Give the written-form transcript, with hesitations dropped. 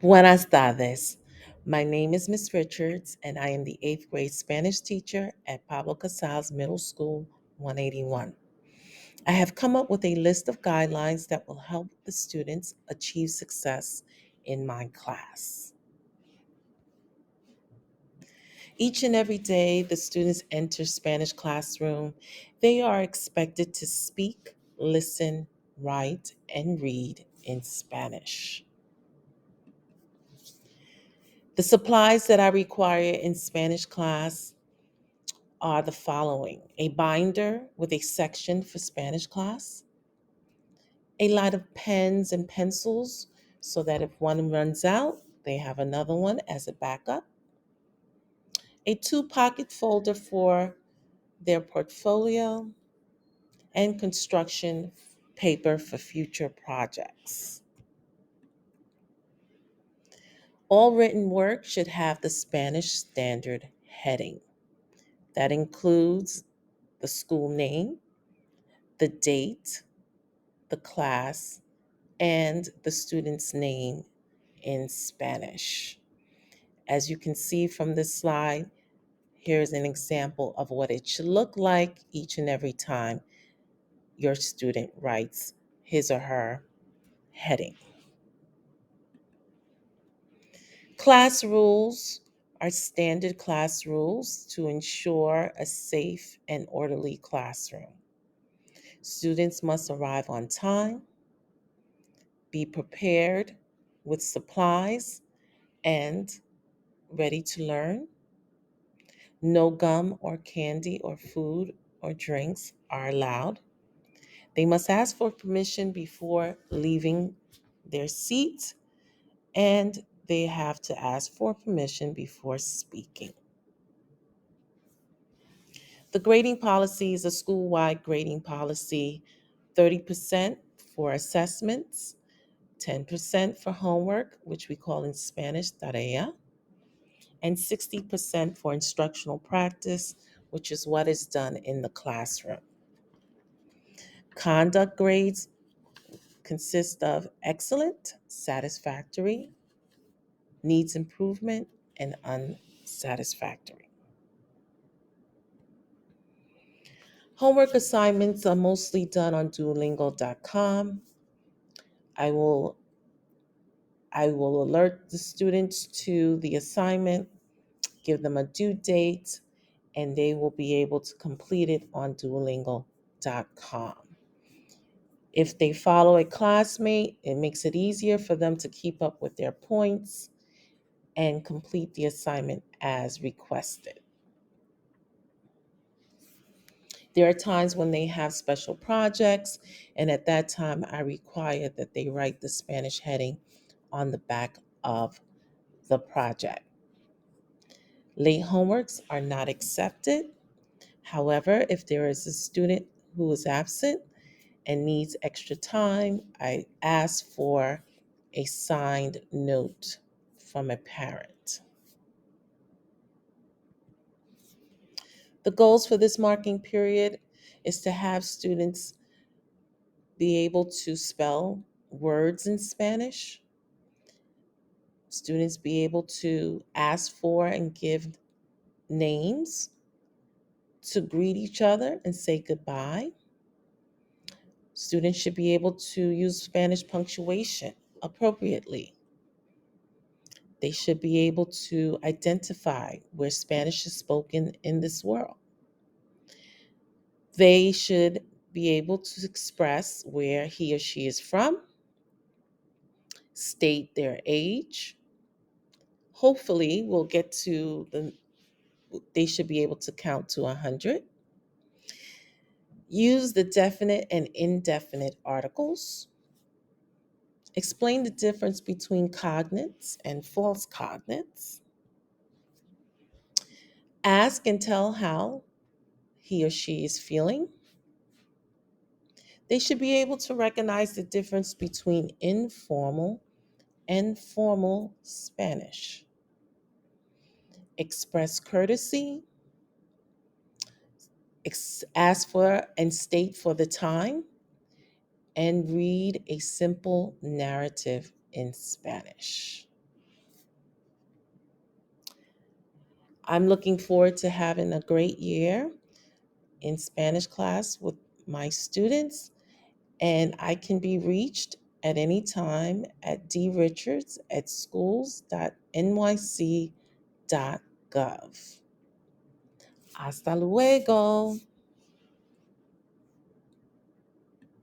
Buenas tardes. My name is Ms. Richards, and I am the eighth grade Spanish teacher at Pablo Casals Middle School 181. I have come up with a list of guidelines that will help the students achieve success in my class. Each and every day the students enter Spanish classroom, they are expected to speak, listen, write, and read in Spanish. The supplies that I require in Spanish class are the following: a binder with a section for Spanish class, a lot of pens and pencils so that if one runs out, they have another one as a backup, a two-pocket folder for their portfolio, and construction paper for future projects. All written work should have the Spanish standard heading. That includes the school name, the date, the class, and the student's name in Spanish. As you can see from this slide, here's an example of what it should look like each and every time your student writes his or her heading. Class rules are standard class rules to ensure a safe and orderly classroom. Students must arrive on time, be prepared with supplies, and ready to learn. No gum or candy or food or drinks are allowed. They must ask for permission before leaving their seat, and they have to ask for permission before speaking. The grading policy is a school-wide grading policy: 30% for assessments, 10% for homework, which we call in Spanish tarea, and 60% for instructional practice, which is what is done in the classroom. Conduct grades consist of excellent, satisfactory, needs improvement, and unsatisfactory. Homework assignments are mostly done on duolingo.com. I will I will alert the students to the assignment, give them a due date, and they will be able to complete it on duolingo.com. If they follow a classmate, it makes it easier for them to keep up with their points and complete the assignment as requested. There are times when they have special projects, and at that time, I require that they write the Spanish heading on the back of the project. Late homeworks are not accepted. However, if there is a student who is absent and needs extra time, I ask for a signed note from a parent. The goals for this marking period is to have students be able to spell words in Spanish, students be able to ask for and give names, to greet each other and say goodbye. Students should be able to use Spanish punctuation appropriately. They should be able to identify where Spanish is spoken in this world. They should be able to express where he or she is from, state their age. Hopefully, we'll get to they should be able to count to 100. Use the definite and indefinite articles. Explain the difference between cognates and false cognates. Ask and tell how he or she is feeling. They should be able to recognize the difference between informal and formal Spanish. Express courtesy. Ask for and state for the time, and read a simple narrative in Spanish. I'm looking forward to having a great year in Spanish class with my students, and I can be reached at any time at drichards@schools.nyc.gov. Hasta luego.